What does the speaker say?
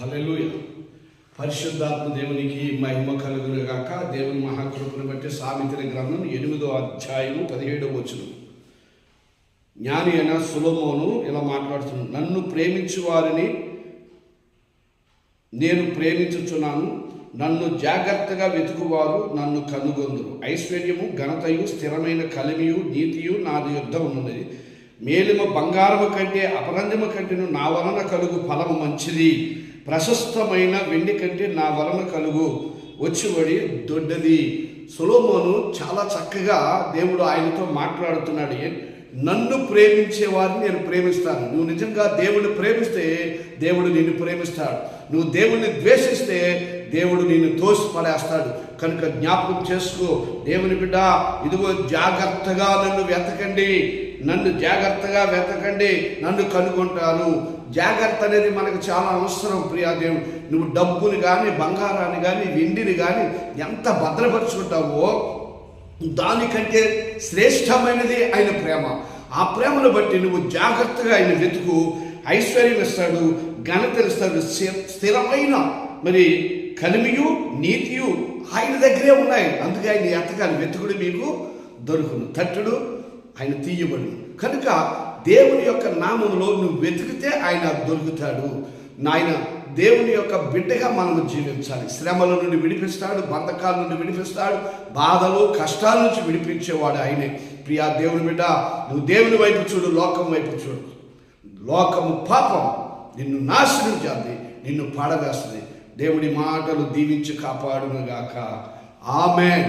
హల్లెలూయా. పరిశుద్ధాత్మ దేవునికి మహిమ కలుగును గాక. దేవుని మహాకృపను బట్టి సామెతల గ్రంథం 8వ అధ్యాయము 17వ వచనం. జ్ఞాని అయిన సొలొమోను ఇలా మాట్లాడుతున్నాడు. నన్ను ప్రేమించు వారిని నేను ప్రేమించుచున్నాను, నన్ను జాగ్రత్తగా వెతుకువారు నన్ను కనుగొందురు. ఐశ్వర్యము, ఘనతయు, స్థిరమైన కలిమియు, నీతియు నాది యొద్ద ఉన్నది. మేలిమ బంగారము కంటే అపరంజము కంటేను నా వలన కలుగు ఫలము మంచిది. ప్రశస్తమైన వెండి కంటే నా వలన కలుగు వచ్చుబడి దొడ్డది. సొలొమోను చాలా చక్కగా దేవుడు ఆయనతో మాట్లాడుతున్నాడు. నన్ను ప్రేమించే వారిని నేను ప్రేమిస్తాను. నువ్వు నిజంగా దేవుడిని ప్రేమిస్తే దేవుడు నిన్ను ప్రేమిస్తాడు. నువ్వు దేవుడిని ద్వేషిస్తే దేవుడు నిన్ను తోసిపడేస్తాడు. కనుక జ్ఞాపకం చేసుకో, దేవుని బిడ్డ, ఇదిగో జాగ్రత్తగా నన్ను వెతకండి, నన్ను జాగ్రత్తగా వెతకండి, నన్ను కనుగొంటాను. జాగ్రత్త అనేది మనకు చాలా అవసరం ప్రియా దేవుడు. నువ్వు డబ్బుని కానీ, బంగారాన్ని కానీ, వెండిని కానీ ఎంత భద్రపరుచుకుంటావో దానికంటే శ్రేష్టమైనది ఆయన ప్రేమ. ఆ ప్రేమను బట్టి నువ్వు జాగ్రత్తగా ఆయన వెతుకు. ఐశ్వర్యం ఇస్తాడు, ఘనత ఇస్తాడు, స్థిరమైన మరి కలిమియు, నీతియు ఆయన దగ్గరే ఉన్నాయి. అందుకే ఆయన ఎతకాలి. వెతుకుడు మీకు దొరుకును, తట్టుడు ఆయన తీయబడు. కనుక దేవుని యొక్క నామములో నువ్వు వెతికితే ఆయన దొరుకుతాడు. నాయన దేవుని యొక్క బిడ్డగా మనము జీవించాలి. శ్రమల నుండి విడిపిస్తాడు, బంధకాల నుండి విడిపిస్తాడు, బాధలు కష్టాల నుంచి విడిపించేవాడు ఆయనే. ప్రియా దేవుని బిడ్డ, నువ్వు దేవుని వైపు చూడు, లోకం వైపు చూడు. లోకము పాపం నిన్ను నాశనం చేస్తుంది, నిన్ను పాడవేస్తుంది. దేవుడి మాటలు దీవించి కాపాడునుగాక. ఆమేన్.